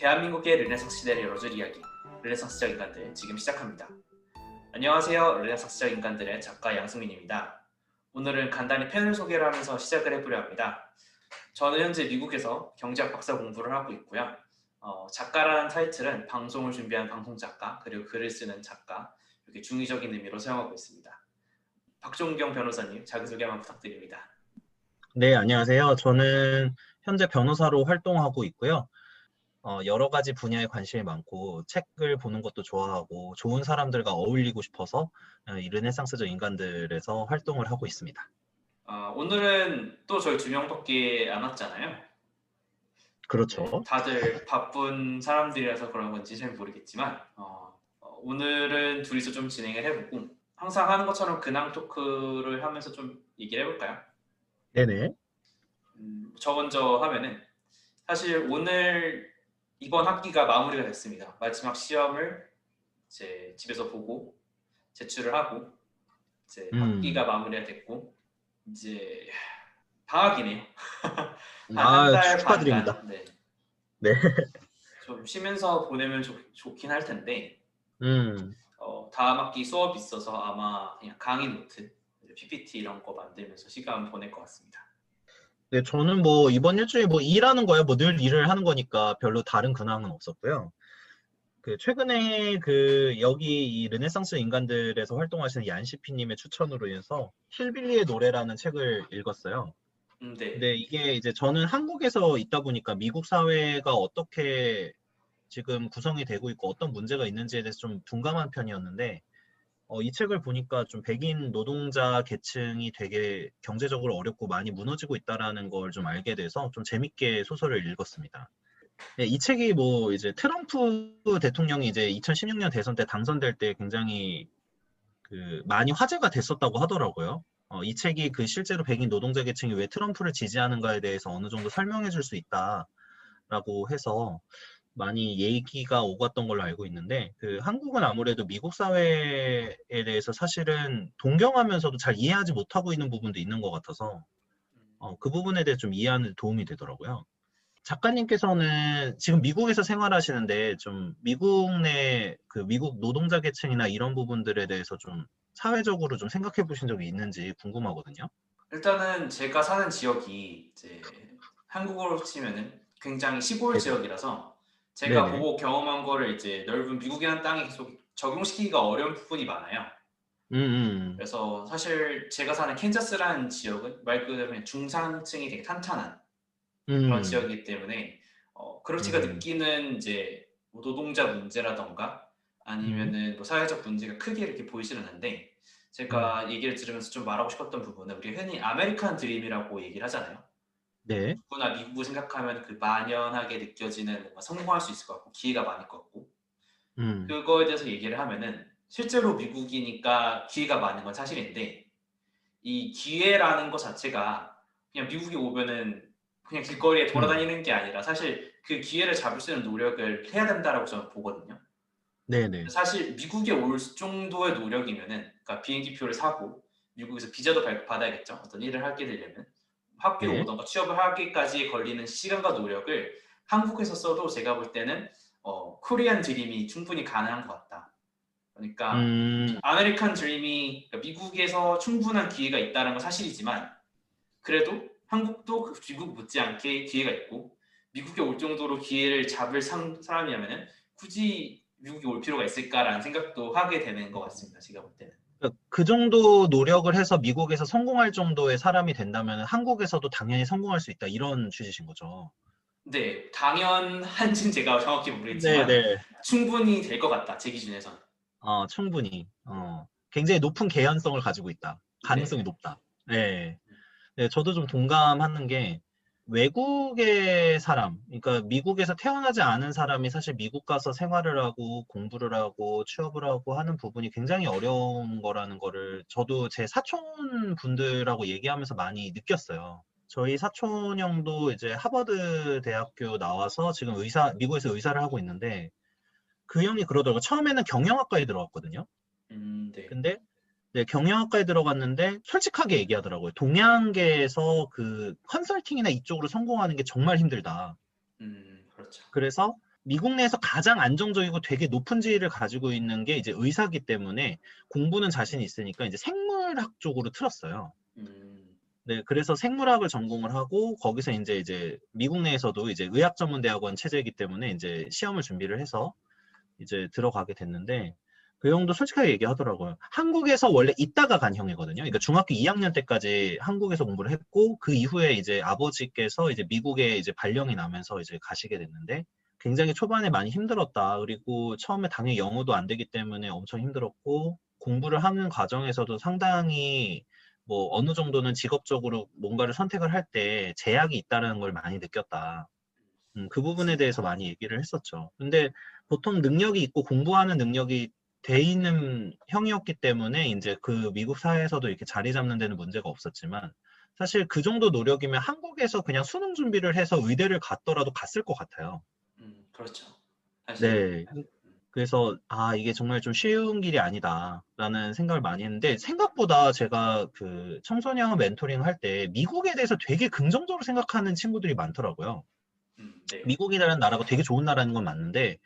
대한민국의 르네상스 시대를 열어줄 이야기, 르네상스적 인간들 지금 시작합니다. 안녕하세요. 르네상스적 인간들의 작가 양승민입니다. 오늘은 간단히 패널 소개를 하면서 시작을 해보려 합니다. 저는 현재 미국에서 경제학 박사 공부를 하고 있고요. 작가라는 타이틀은 방송을 준비한 방송작가, 그리고 글을 쓰는 작가, 이렇게 중의적인 의미로 사용하고 있습니다. 박종경 변호사님, 자기소개만 부탁드립니다. 네, 안녕하세요. 저는 현재 변호사로 활동하고 있고요. 여러 가지 분야에 관심이 많고 책을 보는 것도 좋아하고 좋은 사람들과 어울리고 싶어서 이 르네상스적 인간들에서 활동을 하고 있습니다. 오늘은 또 저희 두 명밖에 안 왔잖아요. 네, 그렇죠. 다들 바쁜 사람들이라서 그런 건지 잘 모르겠지만 오늘은 둘이서 좀 진행을 해보고 항상 하는 것처럼 근황 토크를 하면서 좀 얘기를 해볼까요? 네네. 저 먼저 하면은 사실 오늘 이번 학기가 마무리가 됐습니다. 마지막 시험을 이제 집에서 보고 제출을 하고 이제 학기가 마무리가 됐고 이제 방학이네요. 한 달 축하드립니다. 반간 네. 네. 좀 쉬면서 보내면 좋긴 할 텐데 음, 다음 학기 수업이 있어서 아마 그냥 강의 노트, PPT 이런 거 만들면서 시간 보낼 것 같습니다. 네, 저는 뭐 이번 일주일 뭐 일하는 거예요. 뭐 늘 일을 하는 거니까 별로 다른 근황은 없었고요. 최근에 여기 이 르네상스 인간들에서 활동하시는 얀시피님의 추천으로 인해서 힐빌리의 노래라는 책을 읽었어요. 네. 근데 이게 이제 저는 한국에서 있다 보니까 미국 사회가 어떻게 지금 구성이 되고 있고 어떤 문제가 있는지에 대해서 좀 둔감한 편이었는데, 이 책을 보니까 좀 백인 노동자 계층이 되게 경제적으로 어렵고 많이 무너지고 있다라는 걸 좀 알게 돼서 좀 재밌게 소설을 읽었습니다. 네, 이 책이 뭐 이제 트럼프 대통령이 이제 2016년 대선 때 당선될 때 굉장히 많이 화제가 됐었다고 하더라고요. 이 책이 실제로 백인 노동자 계층이 왜 트럼프를 지지하는가에 대해서 어느 정도 설명해 줄 수 있다라고 해서 많이 얘기가 오갔던 걸로 알고 있는데, 한국은 아무래도 미국 사회에 대해서 사실은 동경하면서도 잘 이해하지 못하고 있는 부분도 있는 것 같아서, 그 부분에 대해서 좀 이해하는 데 도움이 되더라고요. 작가님께서는 지금 미국에서 생활하시는데 좀 미국 내 미국 노동자 계층이나 이런 부분들에 대해서 좀 사회적으로 좀 생각해 보신 적이 있는지 궁금하거든요. 일단은 제가 사는 지역이 이제 한국으로 치면은 굉장히 시골 네네. 지역이라서 제가 네네. 보고 경험한 거를 이제 넓은 미국이라는 땅에 계속 적용시키기가 어려운 부분이 많아요. 음, 음, 그래서 사실 제가 사는 캔자스라는 지역은 말 그대로 그냥 중산층이 되게 탄탄한 그런 음, 지역이기 때문에 그런 제가 음, 느끼는 이제 뭐 노동자 문제라던가 음, 아니면은 뭐 사회적 문제가 크게 이렇게 보이지는 않는데 음. 제가 얘기를 들으면서 좀 말하고 싶었던 부분은 우리 흔히 아메리칸 드림이라고 얘기를 하잖아요. 네. 누구나 미국을 생각하면 그 만연하게 느껴지는 뭔가 성공할 수 있을 것 같고 기회가 많을 것 같고 음, 그거에 대해서 얘기를 하면은 실제로 미국이니까 기회가 많은 건 사실인데 이 기회라는 것 자체가 그냥 미국에 오면은 그냥 길거리에 음. 돌아다니는 게 아니라 사실 그 기회를 잡을 수 있는 노력을 해야 된다라고 저는 보거든요. 네네. 사실 미국에 올 정도의 노력이면은 그러니까 비행기표를 사고 미국에서 비자도 받아야겠죠. 어떤 일을 하게 되려면 학교 네. 오던가 취업을 하기까지 걸리는 시간과 노력을 한국에서 써도 제가 볼 때는 코리안 드림이 충분히 가능한 것 같다. 그러니까 음, 아메리칸 드림이 그러니까 미국에서 충분한 기회가 있다는 건 사실이지만 그래도 한국도 그 미국 못지않게 기회가 있고 미국에 올 정도로 기회를 잡을 사람이라면 굳이 미국에 올 필요가 있을까라는 생각도 하게 되는 것 같습니다. 제가 볼 때는. 그 정도 노력을 해서 미국에서 성공할 정도의 사람이 된다면 한국에서도 당연히 성공할 수 있다. 이런 취지신 거죠. 네, 당연한지는 제가 정확히 모르겠지만 네네. 충분히 될 것 같다. 제 기준에서는. 충분히. 굉장히 높은 개연성을 가지고 있다. 가능성이 네. 높다. 네. 네, 저도 좀 동감하는 게 외국의 사람, 그러니까 미국에서 태어나지 않은 사람이 사실 미국 가서 생활을 하고 공부를 하고 취업을 하고 하는 부분이 굉장히 어려운 거라는 거를 저도 제 사촌 분들하고 얘기하면서 많이 느꼈어요. 저희 사촌 형도 이제 하버드 대학교 나와서 지금 미국에서 의사를 하고 있는데 그 형이 그러더라고요. 처음에는 경영학과에 들어갔거든요. 네. 근데 네, 경영학과에 들어갔는데 솔직하게 얘기하더라고요. 동양계에서 컨설팅이나 이쪽으로 성공하는 게 정말 힘들다. 그렇죠. 그래서 미국 내에서 가장 안정적이고 되게 높은 지위를 가지고 있는 게 이제 의사기 때문에 공부는 자신이 있으니까 이제 생물학 쪽으로 틀었어요. 음, 네, 그래서 생물학을 전공을 하고 거기서 이제 미국 내에서도 이제 의학전문대학원 체제이기 때문에 이제 시험을 준비를 해서 이제 들어가게 됐는데 그 형도 솔직하게 얘기하더라고요. 한국에서 원래 있다가 간 형이거든요. 그러니까 중학교 2학년 때까지 한국에서 공부를 했고 그 이후에 이제 아버지께서 이제 미국에 이제 발령이 나면서 이제 가시게 됐는데 굉장히 초반에 많이 힘들었다. 그리고 처음에 당연히 영어도 안 되기 때문에 엄청 힘들었고 공부를 하는 과정에서도 상당히 뭐 어느 정도는 직업적으로 뭔가를 선택을 할 때 제약이 있다는 걸 많이 느꼈다. 그 부분에 대해서 맞습니다. 많이 얘기를 했었죠. 근데 보통 능력이 있고 공부하는 능력이 돼 있는 형이었기 때문에 이제 그 미국 사회에서도 이렇게 자리 잡는 데는 문제가 없었지만 사실 그 정도 노력이면 한국에서 그냥 수능 준비를 해서 의대를 갔더라도 갔을 것 같아요. 그렇죠. 사실 네. 그래서 아, 이게 정말 좀 쉬운 길이 아니다라는 생각을 많이 했는데 생각보다 제가 그 청소년 멘토링 할 때 미국에 대해서 되게 긍정적으로 생각하는 친구들이 많더라고요. 네. 미국이라는 나라가 되게 좋은 나라인 건 맞는데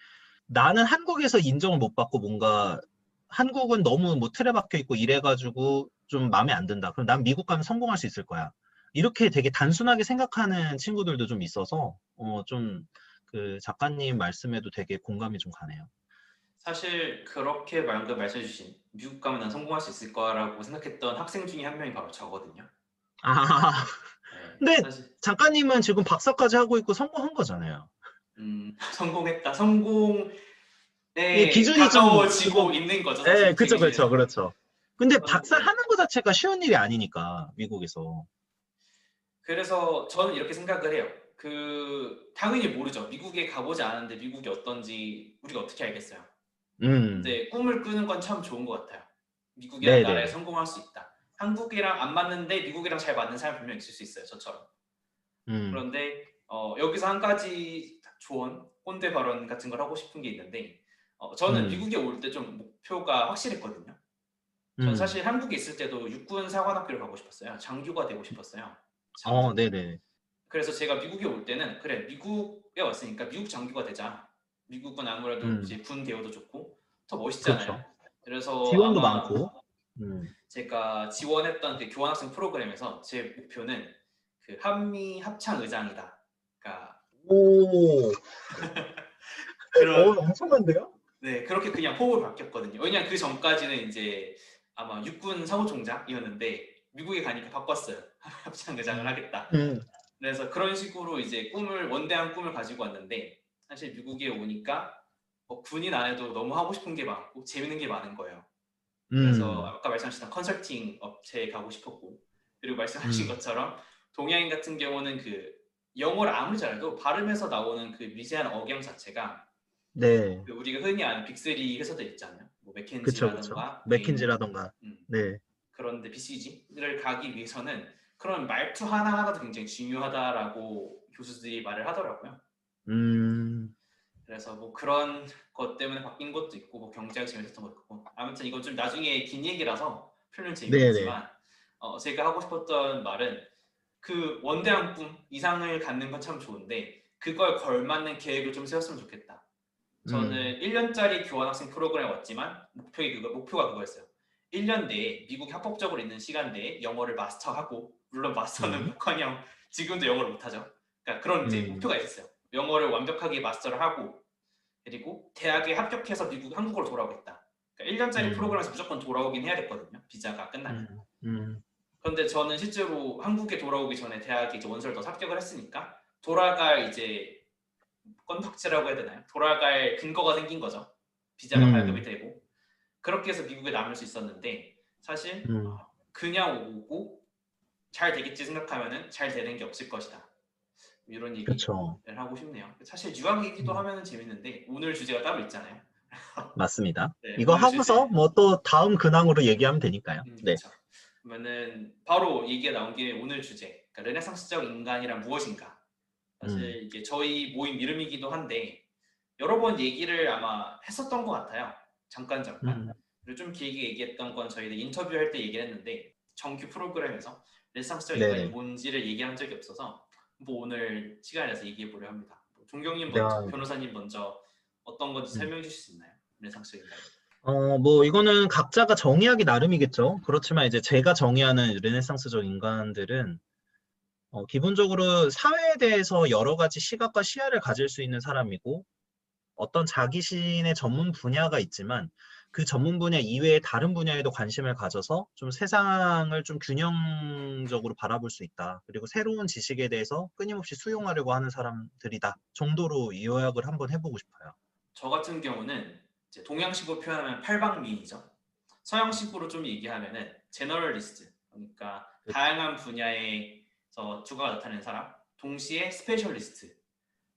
나는 한국에서 인정을 못 받고 뭔가 한국은 너무 뭐 틀에 박혀 있고 이래가지고 좀 마음에 안 든다. 그럼 난 미국 가면 성공할 수 있을 거야. 이렇게 되게 단순하게 생각하는 친구들도 좀 있어서 좀 그 작가님 말씀에도 되게 공감이 좀 가네요. 사실 그렇게 방금 말씀해 주신 미국 가면 난 성공할 수 있을 거라고 생각했던 학생 중에 한 명이 바로 저거든요. 아, 네. 근데 사실 작가님은 지금 박사까지 하고 있고 성공한 거잖아요. 성공했다. 성공에 이 기준이 좀 가까워지고 그거, 있는 거죠, 예, 사실 제 그쵸, 그쵸, 기준에서. 그렇죠. 근데 박사 그런데 하는 거 자체가 쉬운 일이 아니니까, 미국에서. 그래서 저는 이렇게 생각을 해요. 당연히 모르죠. 미국에 가보지 않았는데 미국이 어떤지 우리가 어떻게 알겠어요. 음, 근데 꿈을 꾸는 건 참 좋은 것 같아요. 미국이라는 나라에 네네. 성공할 수 있다. 한국이랑 안 맞는데 미국이랑 잘 맞는 사람 분명 있을 수 있어요. 저처럼. 음, 그런데 여기서 한 가지 조언, 꼰대 발언 같은 걸 하고 싶은 게 있는데 저는 음, 미국에 올 때 좀 목표가 확실했거든요. 전 음. 사실 한국에 있을 때도 육군 사관학교를 가고 싶었어요. 장교가 되고 싶었어요. 장교. 네네. 그래서 제가 미국에 올 때는 그래 미국에 왔으니까 미국 장교가 되자. 미국은 아무래도 음, 이제 군 대우도 좋고 더 멋있잖아요. 그렇죠. 그래서 지원도 아마 많고, 음. 제가 지원했던 그 교환학생 프로그램에서 제 목표는 그 한미 합창 의장이다. 그러니까 오, 그런 엄청난데요? 네 그렇게 그냥 호흡을 바뀌었거든요. 왜냐면 그 전까지는 이제 아마 육군 사무총장이었는데 미국에 가니까 바꿨어요. 합창 의장을 음, 하겠다. 음, 그래서 그런 식으로 이제 원대한 꿈을 가지고 왔는데 사실 미국에 오니까 군인 안에도 너무 하고 싶은 게 많고 재밌는 게 많은 거예요. 그래서 음, 아까 말씀하셨던 컨설팅 업체에 가고 싶었고 그리고 말씀하신 음. 것처럼 동양인 같은 경우는 영어를 아무리 잘해도 발음에서 나오는 그 미세한 억양 자체가 네, 우리가 흔히 아는 빅3 회사들 있잖아요. 뭐 그쵸, 그쵸. 맥켄지라던가 베인, 맥킨지라던가, 음, 네. 그런데 BCG를 가기 위해서는 그런 말투 하나하나도 굉장히 중요하다라고 교수들이 말을 하더라고요. 음, 그래서 뭐 그런 것 때문에 바뀐 것도 있고 뭐 경제가 재밌었던 것도 있고 아무튼 이건 좀 나중에 긴 얘기라서 풀면 네네. 재미없지만 제가 하고 싶었던 말은 그 원대한 꿈 이상을 갖는 건 참 좋은데 그걸 걸맞는 계획을 좀 세웠으면 좋겠다. 음, 저는 1년짜리 교환학생 프로그램에 왔지만 목표가 그거였어요. 1년 내에 미국 합법적으로 있는 시간 내에 영어를 마스터하고 물론 마스터는 음, 못커녕 지금도 영어를 못하죠. 그러니까 그런 이제 음, 목표가 있었어요. 영어를 완벽하게 마스터를 하고 그리고 대학에 합격해서 한국으로 돌아오겠다. 그러니까 1년짜리 음, 프로그램에서 무조건 돌아오긴 해야 됐거든요. 비자가 끝나면. 음, 음, 그런데 저는 실제로 한국에 돌아오기 전에 대학에 이제 원서를 더 합격을 했으니까 돌아갈 이제 건덕지라고 해야 되나요? 돌아갈 근거가 생긴 거죠. 비자가 발급이 음, 되고 그렇게 해서 미국에 남을 수 있었는데 사실 음, 그냥 오고 잘 되겠지 생각하면은 잘 되는 게 없을 것이다. 이런 얘기를 그쵸. 하고 싶네요. 사실 유학 얘기도 음. 하면은 재밌는데 오늘 주제가 따로 있잖아요. 맞습니다. 네, 이거 오늘 하고서 주제. 뭐 또 다음 근황으로 얘기하면 되니까요. 네. 그렇죠. 그러면은 바로 얘기가 나온 게 오늘 주제. 그러니까 르네상스적 인간이란 무엇인가? 음, 사실 이게 저희 모임 이름이기도 한데 여러 번 얘기를 아마 했었던 것 같아요. 잠깐. 음, 그리고 좀 길게 얘기했던 건 저희들 인터뷰할 때 얘기를 했는데 정규 프로그램에서 르네상스적 인간이 네네. 뭔지를 얘기한 적이 없어서 뭐 오늘 시간을 내서 얘기해 보려 합니다. 종경님 먼저, 내가 변호사님 먼저 어떤 건지 음. 설명해 주실 수 있나요? 르네상스 인간. 뭐 이거는 각자가 정의하기 나름이겠죠. 그렇지만 이제 제가 정의하는 르네상스적 인간들은 기본적으로 사회에 대해서 여러 가지 시각과 시야를 가질 수 있는 사람이고 어떤 자기 신의 전문 분야가 있지만 그 전문 분야 이외의 다른 분야에도 관심을 가져서 좀 세상을 좀 균형적으로 바라볼 수 있다. 그리고 새로운 지식에 대해서 끊임없이 수용하려고 하는 사람들이다. 정도로 요약을 한번 해보고 싶어요. 저 같은 경우는 이제 동양식으로 표현하면 팔방미인이죠. 서양식으로 좀 얘기하면은 제너럴리스트, 그러니까 다양한 분야에서 두각을 나타내는 사람, 동시에 스페셜리스트,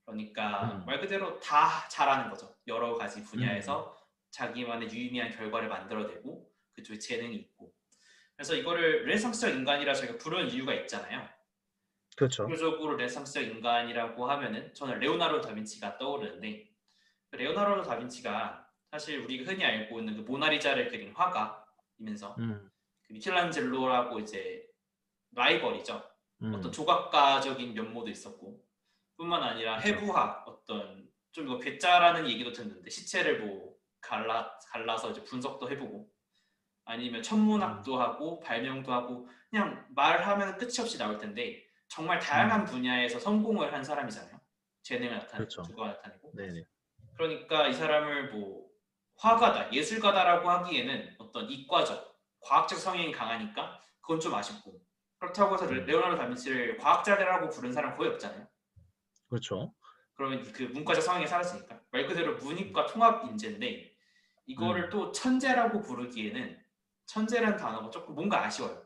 그러니까 음, 말 그대로 다 잘하는 거죠. 여러 가지 음, 분야에서 자기만의 유의미한 결과를 만들어내고 그쪽에 재능이 있고. 그래서 이거를 르네상스적 인간이라 저희가 부르는 이유가 있잖아요. 그렇죠. 대표적으로 르네상스적 인간이라고 하면은 저는 레오나르도 다빈치가 떠오르는데, 레오나르도 다빈치가 사실 우리가 흔히 알고 있는 그 모나리자를 그린 화가이면서 음, 그 미켈란젤로라고 이제 라이벌이죠. 어떤 음, 조각가적인 면모도 있었고, 뿐만 아니라 그렇죠. 해부학, 어떤 좀 이거 괴짜라는 얘기도 듣는데 시체를 뭐 갈라서 이제 분석도 해보고, 아니면 음, 천문학도 하고 발명도 하고, 그냥 말하면 끝이 없이 나올 텐데 정말 다양한 음, 분야에서 성공을 한 사람이잖아요. 재능을 나타내고 그렇죠. 두각을 나타내고. 네네. 그러니까 이 사람을 뭐 화가다, 예술가다라고 하기에는 어떤 이과적, 과학적 성향이 강하니까 그건 좀 아쉽고, 그렇다고 해서 음, 레오나르도 다빈치를 과학자라고 부른 사람 거의 없잖아요. 그렇죠. 그러면 그 문과적 성향이 사라지니까 말 그대로 문이과 통합 인재인데, 이거를 음, 또 천재라고 부르기에는 천재라는 단어가 조금 뭔가 아쉬워요.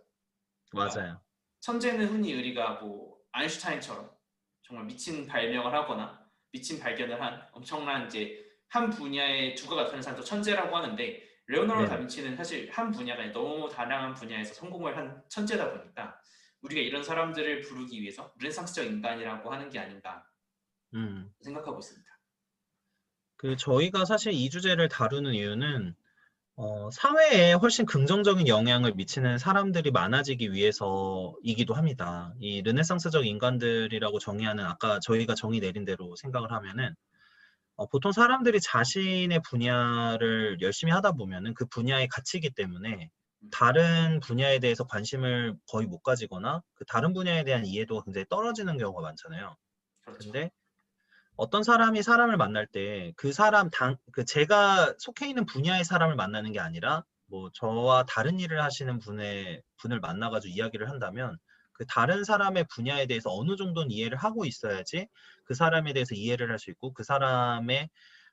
그러니까 맞아요. 천재는 흔히 우리가 뭐 아인슈타인처럼 정말 미친 발명을 하거나 미친 발견을 한 엄청난 이제 한 분야의 두각을 나타내는 사람도 천재라고 하는데, 레오나르도 네네. 다빈치는 사실 한 분야가 아니라 너무 다양한 분야에서 성공을 한 천재다 보니까 우리가 이런 사람들을 부르기 위해서 르네상스적 인간이라고 하는 게 아닌가 음. 생각하고 있습니다. 저희가 사실 이 주제를 다루는 이유는 사회에 훨씬 긍정적인 영향을 미치는 사람들이 많아지기 위해서이기도 합니다. 이 르네상스적 인간들이라고 정의하는 아까 저희가 정의 내린 대로 생각을 하면은 보통 사람들이 자신의 분야를 열심히 하다 보면은 그 분야에 갇히기 때문에 다른 분야에 대해서 관심을 거의 못 가지거나 그 다른 분야에 대한 이해도가 굉장히 떨어지는 경우가 많잖아요. 그렇죠. 근데 어떤 사람이 사람을 만날 때 그 사람 제가 속해 있는 분야의 사람을 만나는 게 아니라 뭐 저와 다른 일을 하시는 분을 만나가지고 이야기를 한다면 그 다른 사람의 분야에 대해서 어느 정도는 이해를 하고 있어야지 그 사람에 대해서 이해를 할 수 있고 그 사람의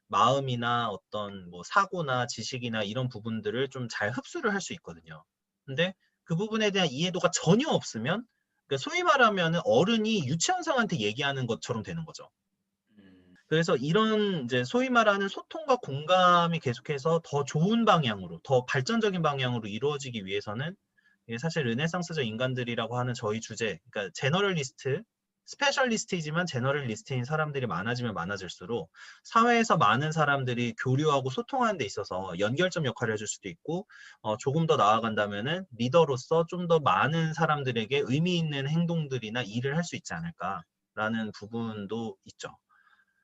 마음이나 어떤 뭐 사고나 지식이나 이런 부분들을 좀 잘 흡수를 할 수 있거든요. 근데 그 부분에 대한 이해도가 전혀 없으면 그러니까 소위 말하면 어른이 유치원생한테 얘기하는 것처럼 되는 거죠. 음, 그래서 이런 이제 소위 말하는 소통과 공감이 계속해서 더 좋은 방향으로, 더 발전적인 방향으로 이루어지기 위해서는 이게 사실 르네상스적 인간들이라고 하는 저희 주제, 그러니까 제너럴리스트, 스페셜리스트이지만 제너럴리스트인 사람들이 많아지면 많아질수록 사회에서 많은 사람들이 교류하고 소통하는 데 있어서 연결점 역할을 해줄 수도 있고 조금 더 나아간다면은 리더로서 좀 더 많은 사람들에게 의미 있는 행동들이나 일을 할 수 있지 않을까라는 부분도 있죠.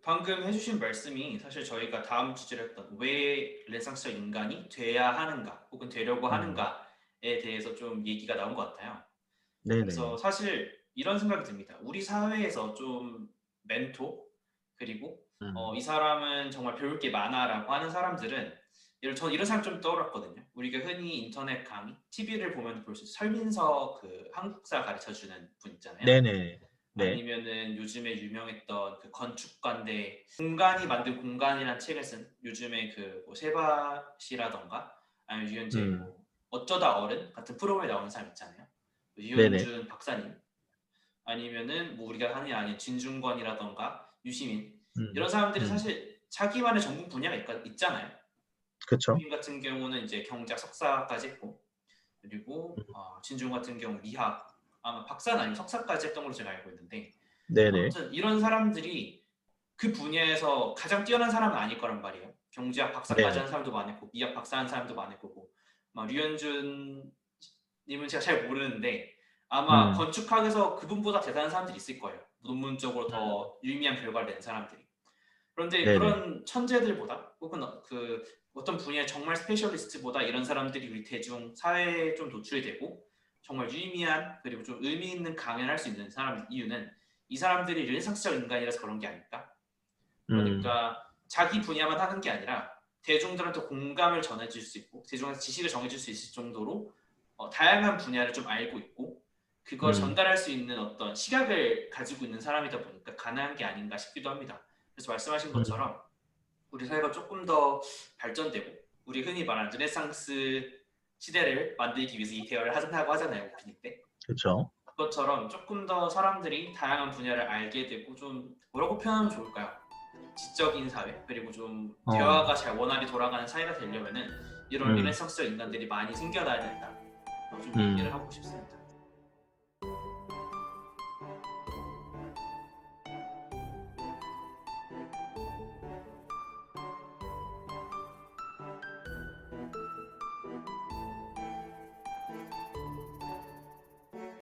방금 해주신 말씀이 사실 저희가 다음 주제로 했던 왜 르네상스적 인간이 돼야 하는가 혹은 되려고 음. 하는가에 대해서 좀 얘기가 나온 것 같아요. 그래서 네네. 사실 이런 생각이 듭니다. 우리 사회에서 좀 멘토, 그리고 음, 이 사람은 정말 배울 게 많아라고 하는 사람들은, 저는 이런 사람 좀 떠올랐거든요. 우리가 흔히 인터넷 강의, TV를 보면 볼 수 있어요. 설민서 그 한국사 가르쳐 주는 분 있잖아요. 네네. 네. 아니면은 요즘에 유명했던 그 건축가인데 공간이 만든 공간이라는 책을 쓴 요즘에 그뭐 세바시라던가 아니면 유현재 음, 뭐 어쩌다 어른 같은 프로그램에 나오는 사람 있잖아요. 네네. 유현준 박사님, 아니면은 뭐 우리가 흔히 아는 진중권이라던가 유시민, 음, 이런 사람들이 음, 사실 자기만의 전공 분야가 있잖아요. 그쵸. 유시민 같은 경우는 이제 경제학 석사까지 했고, 그리고 음, 진중 같은 경우 미학 아마 박사는 아니고 석사까지 했던 걸로 제가 알고 있는데, 네네. 아무튼 이런 사람들이 그 분야에서 가장 뛰어난 사람은 아닐 거란 말이에요. 경제학 박사까지 네네. 한 사람도 많을 거고 미학 박사 한 사람도 많을 거고, 막 류현준 님은 제가 잘 모르는데 아마 음, 건축학에서 그분보다 대단한 사람들이 있을 거예요. 논문적으로 더 유의미한 결과를 낸 사람들이. 그런데 네네. 그런 천재들보다 혹은 그 어떤 분야의 정말 스페셜리스트보다 이런 사람들이 우리 대중 사회에 좀 노출이 되고 정말 유의미한 그리고 좀 의미 있는 강연을 할 수 있는 사람 이유는 이 사람들이 르네상스적 인간이라서 그런 게 아닐까? 음, 그러니까 자기 분야만 하는 게 아니라 대중들한테 공감을 전해줄 수 있고 대중한테 지식을 전해줄 수 있을 정도로 다양한 분야를 좀 알고 있고 그걸 음, 전달할 수 있는 어떤 시각을 가지고 있는 사람이다 보니까 가능한 게 아닌가 싶기도 합니다. 그래서 말씀하신 음, 것처럼 우리 사회가 조금 더 발전되고 우리 흔히 말하는 르네상스 시대를 만들기 위해서 이 대화를 하자고 하잖아요, 오프닝 때. 그렇죠. 그것처럼 조금 더 사람들이 다양한 분야를 알게 되고 좀 뭐라고 표현하면 좋을까요? 지적인 사회 그리고 좀 어, 대화가 잘 원활히 돌아가는 사회가 되려면은 이런 음, 르네상스적 인간들이 많이 생겨나야 된다. 좀 얘기를 음. 하고 싶습니다.